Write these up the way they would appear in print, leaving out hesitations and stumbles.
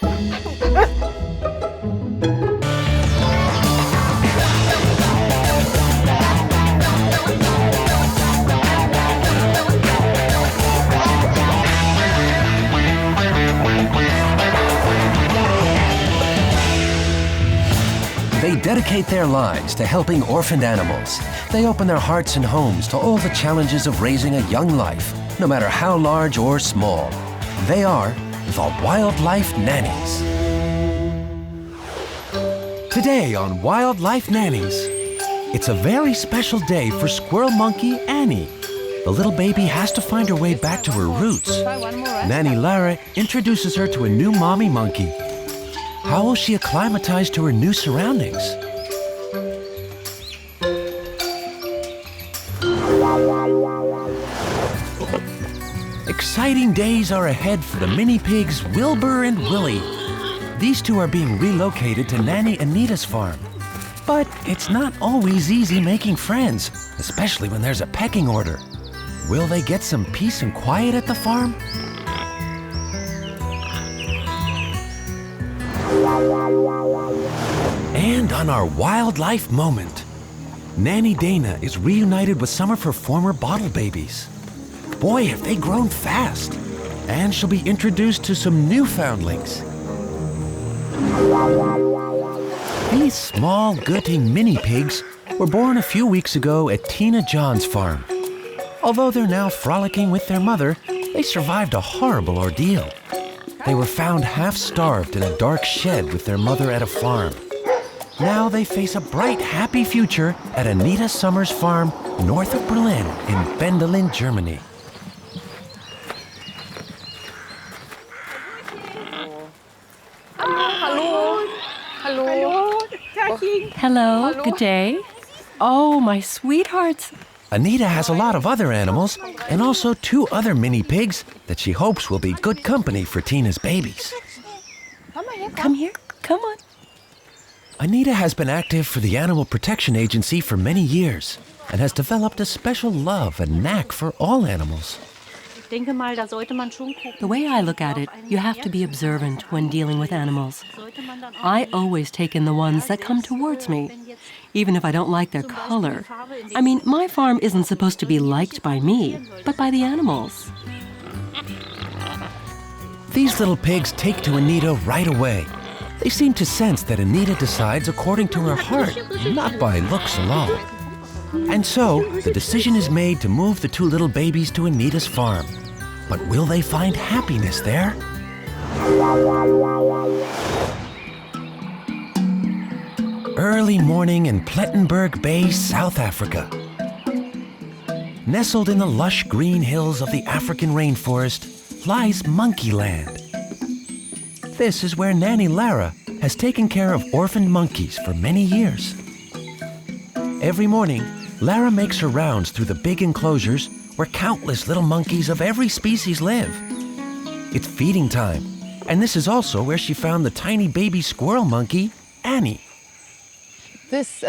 They dedicate their lives to helping orphaned animals. They open their hearts and homes to all the challenges of raising a young life, no matter how large or small. They are the Wildlife Nannies. Today on Wildlife Nannies, it's a very special day for squirrel monkey Annie. The little baby has to find her way back to her roots. Nanny Lara introduces her to a new mommy monkey. How will she acclimatize to her new surroundings? Exciting days are ahead for the mini pigs Wilbur and Willie. These two are being relocated to Nanny Anita's farm. But it's not always easy making friends, especially when there's a pecking order. Will they get some peace and quiet at the farm? And on our wildlife moment, Nanny Dana is reunited with some of her former bottle babies. Boy, have they grown fast. And she'll be introduced to some newfoundlings. These small, gutting mini pigs were born a few weeks ago at Tina John's farm. Although they're now frolicking with their mother, they survived a horrible ordeal. They were found half-starved in a dark shed with their mother at a farm. Now they face a bright, happy future at Anita Summers' farm north of Berlin in Bendelin, Germany. Hello, good day. Oh, my sweethearts. Anita has a lot of other animals and also 2 other mini pigs that she hopes will be good company for Tina's babies. Come here, come on. Anita has been active for the Animal Protection Agency for many years and has developed a special love and knack for all animals. The way I look at it, you have to be observant when dealing with animals. I always take in the ones that come towards me, even if I don't like their color. I mean, my farm isn't supposed to be liked by me, but by the animals. These little pigs take to Anita right away. They seem to sense that Anita decides according to her heart, not by looks alone. And so, the decision is made to move the 2 little babies to Anita's farm. But will they find happiness there? Early morning in Plettenberg Bay, South Africa. Nestled in the lush green hills of the African rainforest lies Monkeyland. This is where Nanny Lara has taken care of orphaned monkeys for many years. Every morning, Lara makes her rounds through the big enclosures where countless little monkeys of every species live. It's feeding time, and this is also where she found the tiny baby squirrel monkey, Annie. This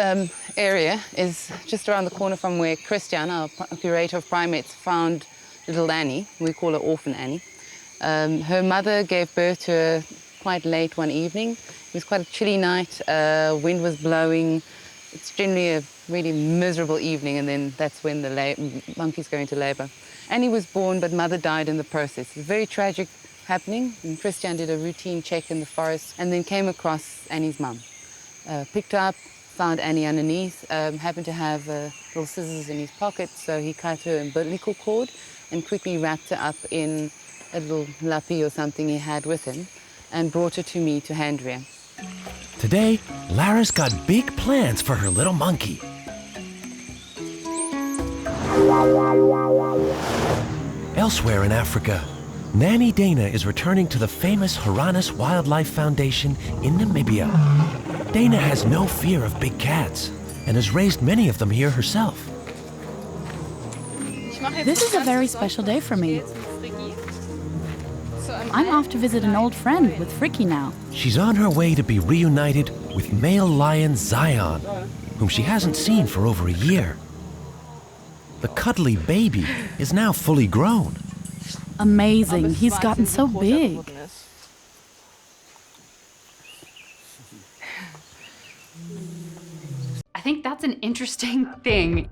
area is just around the corner from where Christian, our curator of primates, found little Annie. We call her Orphan Annie. Her mother gave birth to her quite late one evening. It was quite a chilly night, wind was blowing. It's generally a really miserable evening, and then that's when the monkeys go into labor. Annie was born, but mother died in the process. It's a very tragic happening, and Christian did a routine check in the forest and then came across Annie's mum. Picked her up, found Annie underneath, happened to have little scissors in his pocket, so he cut her umbilical cord and quickly wrapped her up in a little lappy or something he had with him and brought her to me to hand rear. Today, Lara's got big plans for her little monkey. Elsewhere in Africa, Nanny Dana is returning to the famous Haranis Wildlife Foundation in Namibia. Dana has no fear of big cats and has raised many of them here herself. This is a very special day for me. I'm off to visit an old friend with Fricky now. She's on her way to be reunited with male lion Zion, whom she hasn't seen for over a year. The cuddly baby is now fully grown. Amazing, he's gotten so big. I think that's an interesting thing.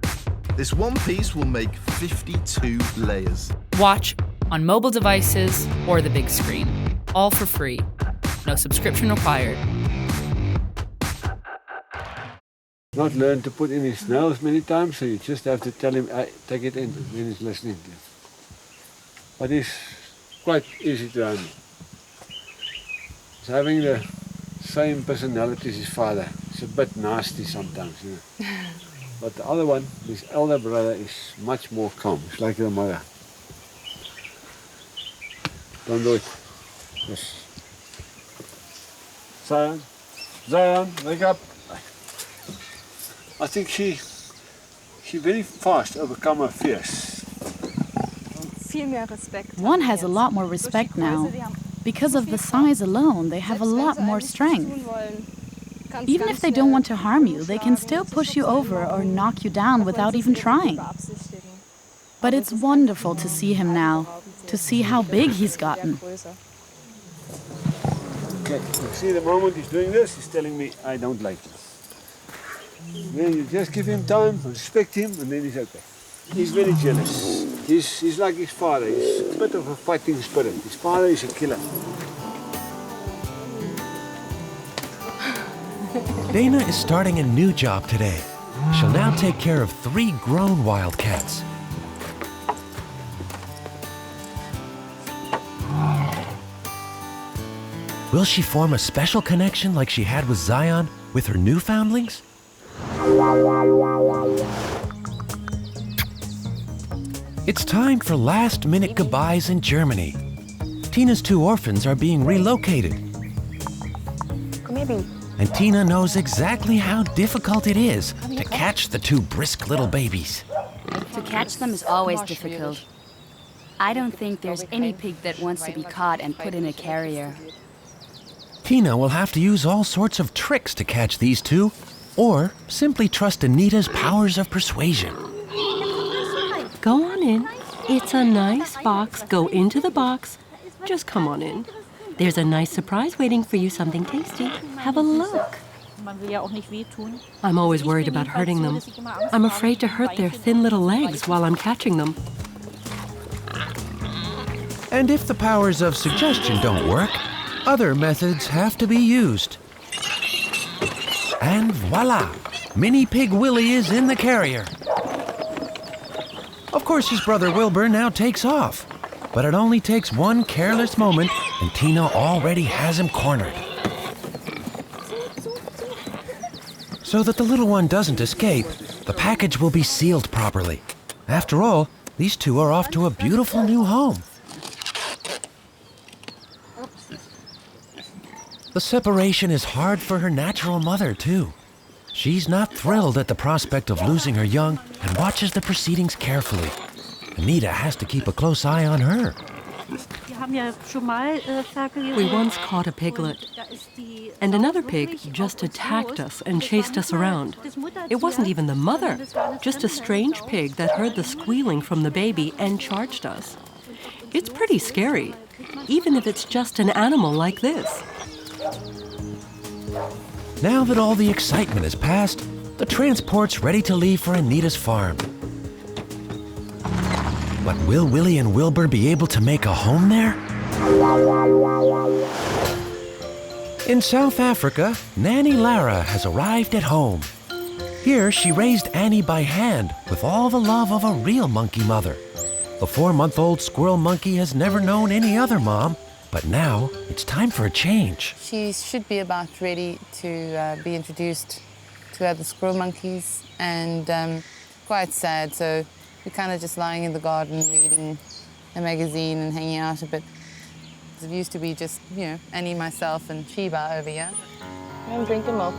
This one piece will make 52 layers. Watch on mobile devices or the big screen. All for free. No subscription required. Not learned to put in his nails many times, so you just have to tell him, take it in, when he's listening to it. But he's quite easy to handle. He's having the same personality as his father. He's a bit nasty sometimes, you know. But the other one, his elder brother, is much more calm. It's like your mother. Don't do it. Yes. Zion, Zion, wake up. I think she very fast overcome her fears. One has a lot more respect now. Because of the size alone, they have a lot more strength. Even if they don't want to harm you, they can still push you over or knock you down without even trying. But it's wonderful to see him now, to see how big he's gotten. Okay, you see the moment he's doing this, he's telling me, I don't like this. Then you just give him time, respect him, and then he's okay. He's very jealous. He's like his father. He's a bit of a fighting spirit. His father is a killer. Dana is starting a new job today. She'll now take care of 3 grown wildcats. Will she form a special connection like she had with Zion with her newfoundlings? It's time for last-minute goodbyes in Germany. Tina's 2 orphans are being relocated. And Tina knows exactly how difficult it is to catch the 2 brisk little babies. To catch them is always difficult. I don't think there's any pig that wants to be caught and put in a carrier. Tina will have to use all sorts of tricks to catch these 2, or simply trust Anita's powers of persuasion. Go on in. It's a nice box. Go into the box. Just come on in. There's a nice surprise waiting for you, something tasty. Have a look. I'm always worried about hurting them. I'm afraid to hurt their thin little legs while I'm catching them. And if the powers of suggestion don't work, other methods have to be used. And voila! Mini Pig Willie is in the carrier. Of course, his brother Wilbur now takes off. But it only takes one careless moment and Tina already has him cornered. So that the little one doesn't escape, the package will be sealed properly. After all, these 2 are off to a beautiful new home. The separation is hard for her natural mother, too. She's not thrilled at the prospect of losing her young and watches the proceedings carefully. Anita has to keep a close eye on her. We once caught a piglet, and another pig just attacked us and chased us around. It wasn't even the mother, just a strange pig that heard the squealing from the baby and charged us. It's pretty scary, even if it's just an animal like this. Now that all the excitement has passed, the transport's ready to leave for Anita's farm. But will Willie and Wilbur be able to make a home there? In South Africa, Nanny Lara has arrived at home. Here, she raised Annie by hand with all the love of a real monkey mother. The 4-month-old squirrel monkey has never known any other mom, but now it's time for a change. She should be about ready to be introduced to other squirrel monkeys, and quite sad, so we're kind of just lying in the garden reading a magazine and hanging out a bit. It used to be just, you know, Annie, myself, and Sheba over here. Come drink your milk.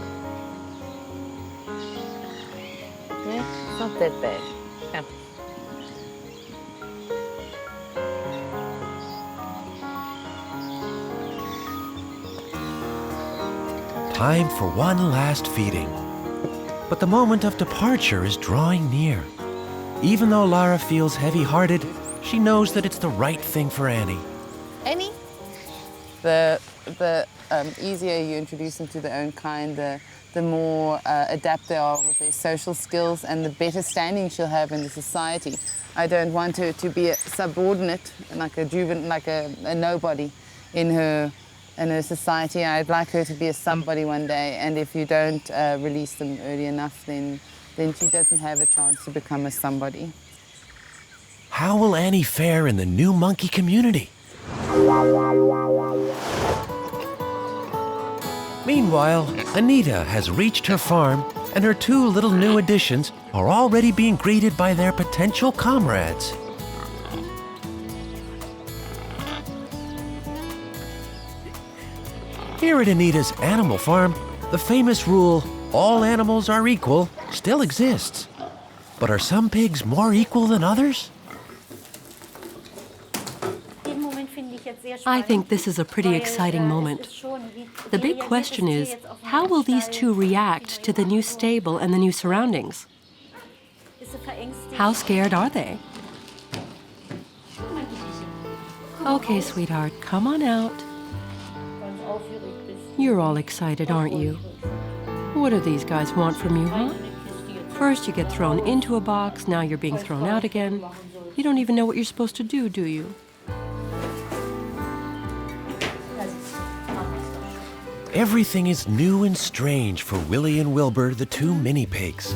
Yeah, it's not that bad. Come. Time for one last feeding. But the moment of departure is drawing near. Even though Lara feels heavy-hearted, she knows that it's the right thing for Annie. Annie? The the easier you introduce them to their own kind, the more adept they are with their social skills and the better standing she'll have in the society. I don't want her to be a subordinate, like a juvenile, like a nobody in her society. I'd like her to be a somebody one day, and if you don't release them early enough, then she doesn't have a chance to become a somebody. How will Annie fare in the new monkey community? Meanwhile, Anita has reached her farm, and her two little new additions are already being greeted by their potential comrades. Here at Anita's animal farm, the famous rule, all animals are equal, still exists. But are some pigs more equal than others? I think this is a pretty exciting moment. The big question is, how will these two react to the new stable and the new surroundings? How scared are they? Okay, sweetheart, come on out. You're all excited, aren't you? What do these guys want from you, huh? First you get thrown into a box, now you're being thrown out again. You don't even know what you're supposed to do you? Everything is new and strange for Willie and Wilbur, the two mini pigs.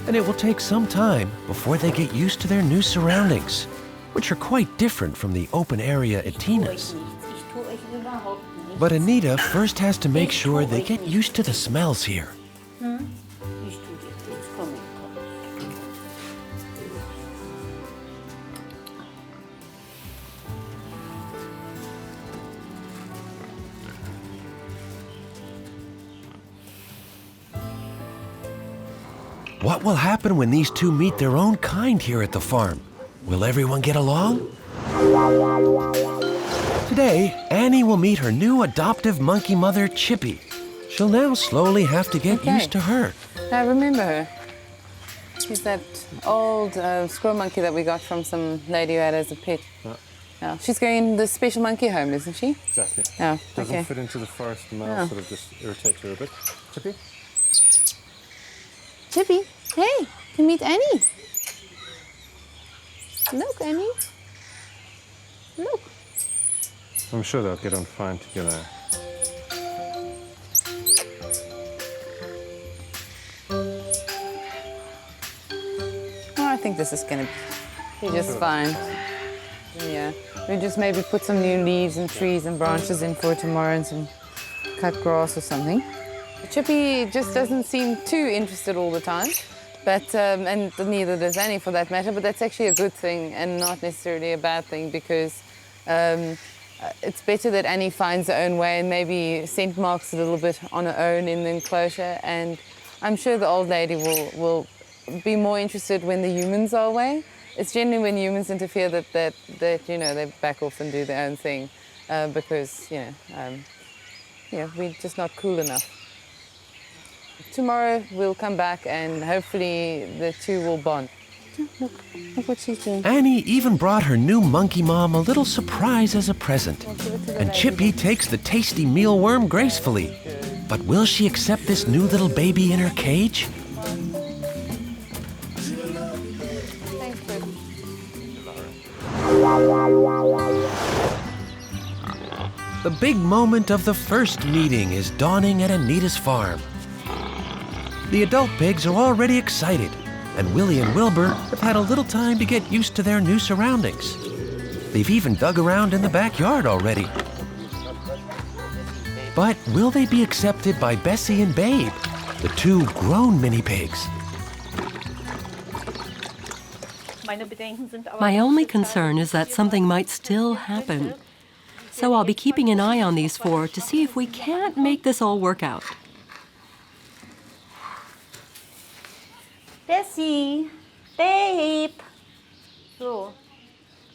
And it will take some time before they get used to their new surroundings, which are quite different from the open area at Tina's. But Anita first has to make sure they get used to the smells here. What will happen when these two meet their own kind here at the farm? Will everyone get along? Today, Annie will meet her new adoptive monkey mother, Chippy. She'll now slowly have to get used to her. I remember her. She's that old squirrel monkey that we got from some lady who had as a pet. Yeah. She's going in the special monkey home, isn't she? Exactly. Yeah. Doesn't fit into the forest, the mouse sort of just irritates her a bit. Chippy? Chippy, hey, you meet Annie. Look, Annie. Look. I'm sure they'll get on fine together. Oh, I think this is going to be just fine. Yeah, we just maybe put some new leaves and trees and branches in for tomorrow and some cut grass or something. Chippy just doesn't seem too interested all the time, but and neither does Annie for that matter, but that's actually a good thing and not necessarily a bad thing, because it's better that Annie finds her own way and maybe scent marks a little bit on her own in the enclosure, and I'm sure the old lady will be more interested when the humans are away. It's generally when humans interfere that you know, they back off and do their own thing, because we're just not cool enough. Tomorrow we'll come back and hopefully the two will bond. Look what she's doing. Annie even brought her new monkey mom a little surprise as a present. And Chippy takes the tasty mealworm gracefully. But will she accept this new little baby in her cage? The big moment of the first meeting is dawning at Anita's farm. The adult pigs are already excited, and Willie and Wilbur have had a little time to get used to their new surroundings. They've even dug around in the backyard already. But will they be accepted by Bessie and Babe, the two grown mini pigs? My only concern is that something might still happen. So I'll be keeping an eye on these four to see if we can't make this all work out. Bessie, Babe. So.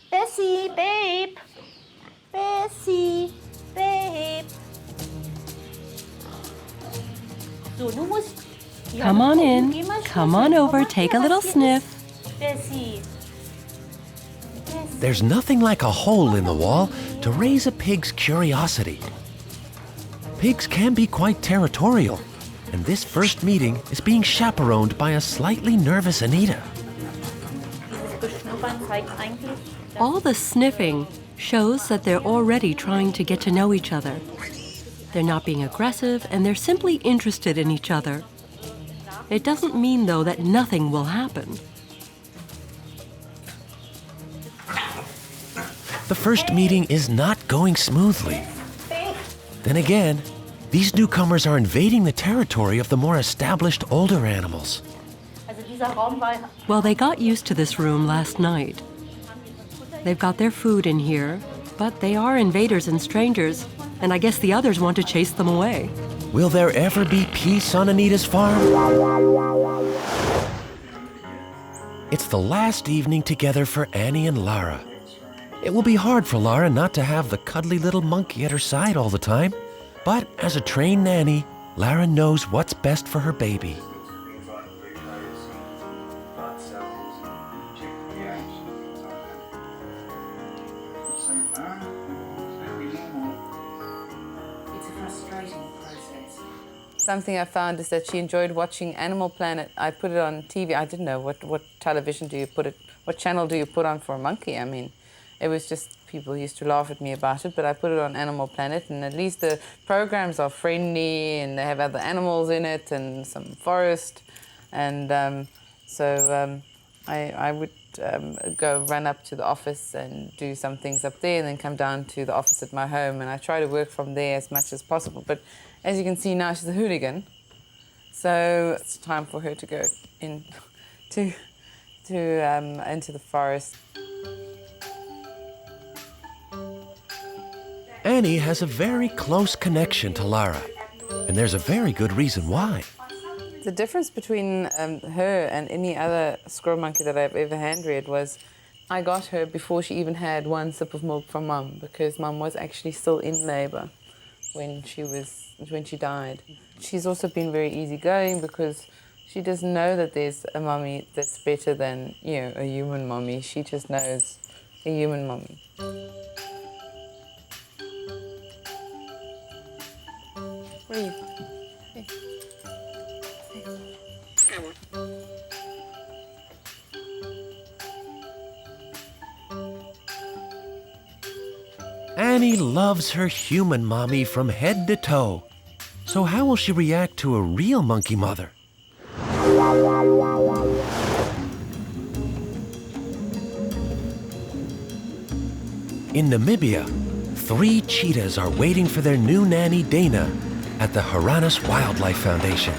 Bessie, Babe. Bessie, Babe. So, du musst. Come on in. Come on over. Take a little sniff. Bessie. There's nothing like a hole in the wall to raise a pig's curiosity. Pigs can be quite territorial, and this first meeting is being chaperoned by a slightly nervous Anita. All the sniffing shows that they're already trying to get to know each other. They're not being aggressive, and they're simply interested in each other. It doesn't mean, though, that nothing will happen. The first meeting is not going smoothly. Then again, these newcomers are invading the territory of the more established older animals. Well, they got used to this room last night. They've got their food in here, but they are invaders and strangers, and I guess the others want to chase them away. Will there ever be peace on Anita's farm? It's the last evening together for Annie and Lara. It will be hard for Lara not to have the cuddly little monkey at her side all the time, but as a trained nanny, Lara knows what's best for her baby. Something I found is that she enjoyed watching Animal Planet. I put it on TV. I didn't know what television do you put it, what channel do you put on for a monkey? I mean, it was just, people used to laugh at me about it, but I put it on Animal Planet, and at least the programs are friendly, and they have other animals in it, and some forest, and I would go run up to the office and do some things up there, and then come down to the office at my home, and I try to work from there as much as possible. But as you can see now, she's a hooligan, so it's time for her to go into the forest. Annie has a very close connection to Lara, and there's a very good reason why. The difference between her and any other squirrel monkey that I've ever hand-reared was I got her before she even had one sip of milk from Mum, because Mum was actually still in labour when she died. She's also been very easygoing because she doesn't know that there's a mummy that's better than, you know, a human mummy. She just knows a human mummy. What are you? Annie loves her human mommy from head to toe. So how will she react to a real monkey mother? In Namibia, 3 cheetahs are waiting for their new nanny, Dana, at the Haranas Wildlife Foundation.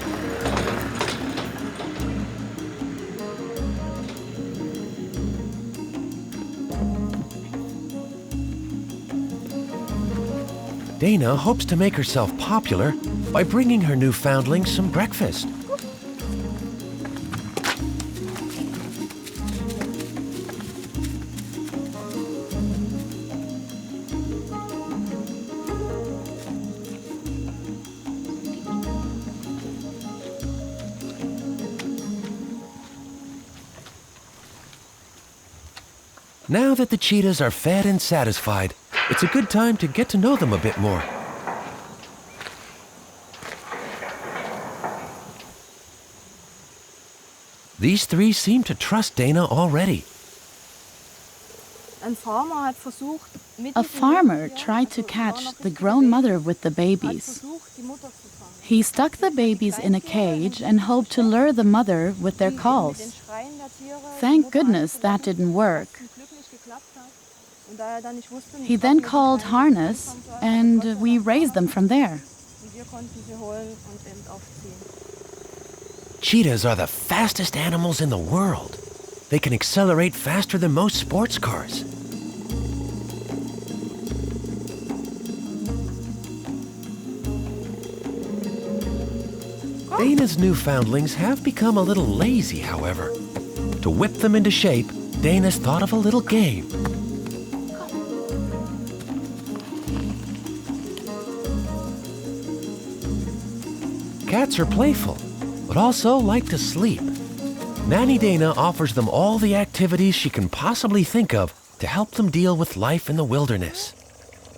Dana hopes to make herself popular by bringing her new foundling some breakfast. Now that the cheetahs are fed and satisfied, it's a good time to get to know them a bit more. These 3 seem to trust Dana already. A farmer tried to catch the grown mother with the babies. He stuck the babies in a cage and hoped to lure the mother with their calls. Thank goodness that didn't work. He then called harness, and we raised them from there. Cheetahs are the fastest animals in the world. They can accelerate faster than most sports cars. Dana's newfoundlings have become a little lazy, however. To whip them into shape, Dana's thought of a little game. Cats are playful, but also like to sleep. Nanny Dana offers them all the activities she can possibly think of to help them deal with life in the wilderness.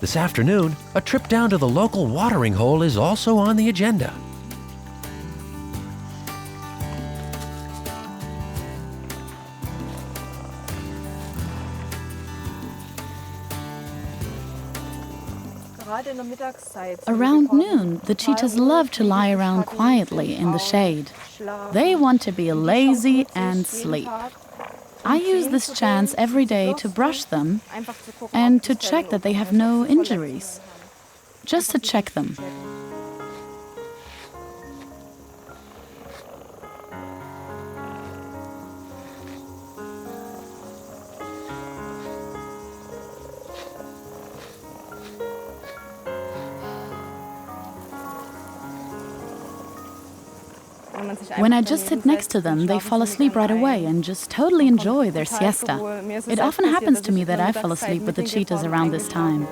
This afternoon, a trip down to the local watering hole is also on the agenda. Around noon, the cheetahs love to lie around quietly in the shade. They want to be lazy and sleep. I use this chance every day to brush them and to check that they have no injuries. Just to check them. When I just sit next to them, they fall asleep right away and just totally enjoy their siesta. It often happens to me that I fall asleep with the cheetahs around this time.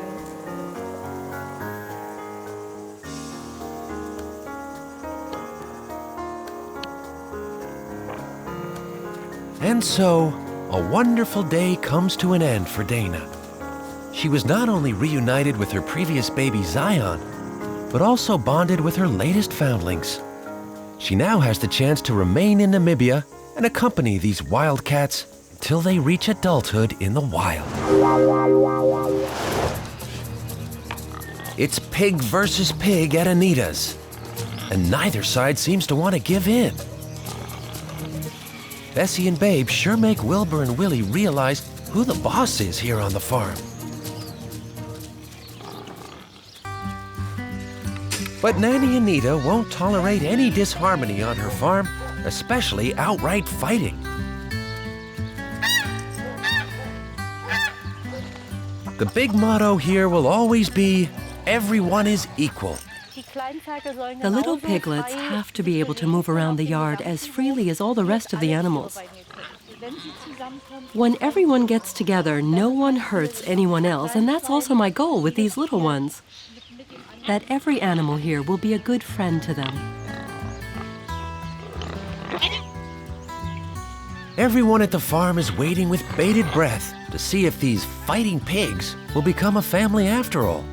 And so, a wonderful day comes to an end for Dana. She was not only reunited with her previous baby Zion, but also bonded with her latest foundlings. She now has the chance to remain in Namibia and accompany these wildcats until they reach adulthood in the wild. It's pig versus pig at Anita's, and neither side seems to want to give in. Bessie and Babe sure make Wilbur and Willie realize who the boss is here on the farm. But Nanny Anita won't tolerate any disharmony on her farm, especially outright fighting. The big motto here will always be, everyone is equal. The little piglets have to be able to move around the yard as freely as all the rest of the animals. When everyone gets together, no one hurts anyone else, and that's also my goal with these little ones. That every animal here will be a good friend to them. Everyone at the farm is waiting with bated breath to see if these fighting pigs will become a family after all.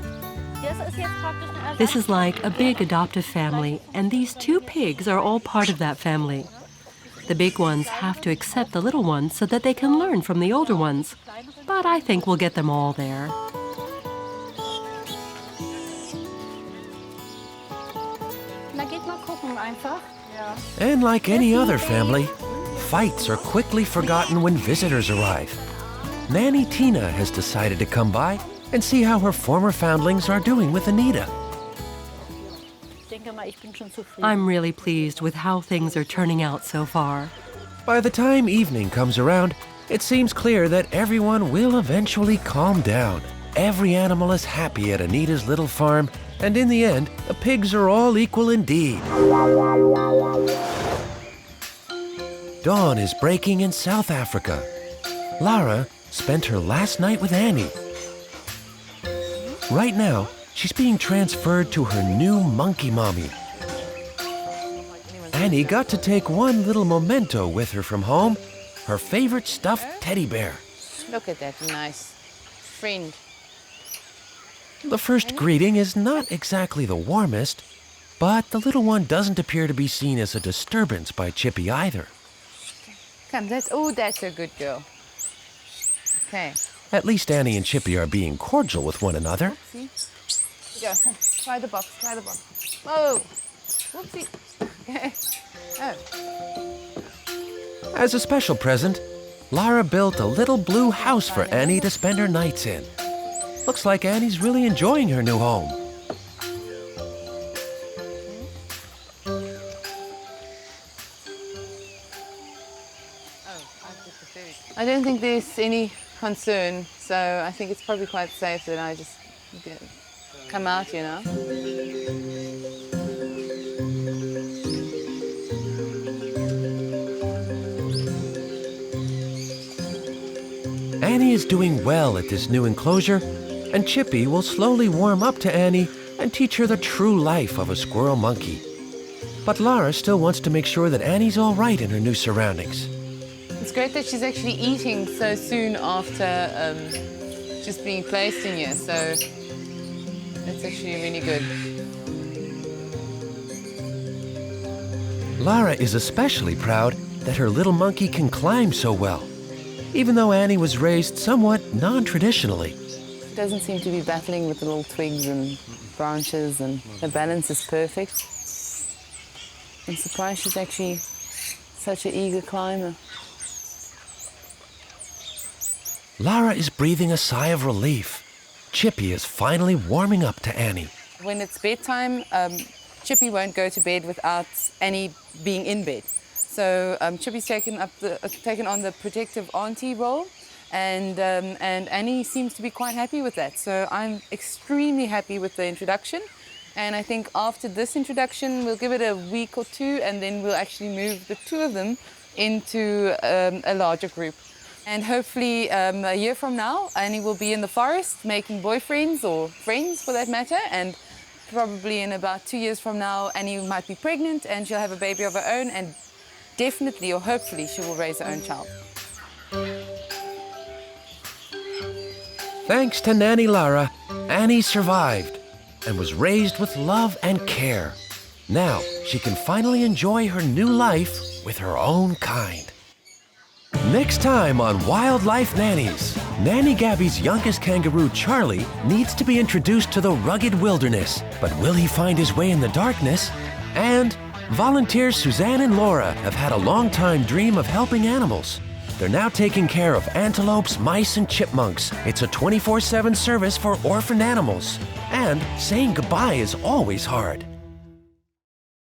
This is like a big adoptive family, and these two pigs are all part of that family. The big ones have to accept the little ones so that they can learn from the older ones, but I think we'll get them all there. And like any other family, fights are quickly forgotten when visitors arrive. Nanny Tina has decided to come by and see how her former foundlings are doing with Anita. I'm really pleased with how things are turning out so far. By the time evening comes around, it seems clear that everyone will eventually calm down. Every animal is happy at Anita's little farm, and in the end, the pigs are all equal indeed. Dawn is breaking in South Africa. Lara spent her last night with Annie. Right now, she's being transferred to her new monkey mommy. Annie got to take one little memento with her from home, her favorite stuffed teddy bear. Look at that nice friend. The first greeting is not exactly the warmest, but the little one doesn't appear to be seen as a disturbance by Chippy either. Come, that's a good girl. Okay. At least Annie and Chippy are being cordial with one another. See? Go, come, try the box. Whoa! Whoopsie. Okay. Oh. As a special present, Lara built a little blue house for Annie to spend her nights in. Looks like Annie's really enjoying her new home. I don't think there's any concern, so I think it's probably quite safe that I just come out, you know. Annie is doing well at this new enclosure, and Chippy will slowly warm up to Annie and teach her the true life of a squirrel monkey. But Lara still wants to make sure that Annie's all right in her new surroundings. It's great that she's actually eating so soon after just being placed in here. So It's actually really good. Lara is especially proud that her little monkey can climb so well, even though Annie was raised somewhat non-traditionally. She doesn't seem to be battling with the little twigs and branches, and her balance is perfect. I'm surprised she's actually such an eager climber. Lara is breathing a sigh of relief. Chippy is finally warming up to Annie. When it's bedtime, Chippy won't go to bed without Annie being in bed. So Chippy's taken on the protective auntie role, and Annie seems to be quite happy with that. So I'm extremely happy with the introduction, and I think after this introduction we'll give it a week or two, and then we'll actually move the two of them into a larger group. And hopefully a year from now, Annie will be in the forest making boyfriends or friends for that matter, and probably in about 2 years from now, Annie might be pregnant and she'll have a baby of her own, and definitely or hopefully she will raise her own child. Thanks to Nanny Lara, Annie survived and was raised with love and care. Now she can finally enjoy her new life with her own kind. Next time on Wildlife Nannies, Nanny Gabby's youngest kangaroo, Charlie, needs to be introduced to the rugged wilderness. But will he find his way in the darkness? And volunteers Suzanne and Laura have had a long-time dream of helping animals. They're now taking care of antelopes, mice, and chipmunks. It's a 24/7 service for orphaned animals. And saying goodbye is always hard.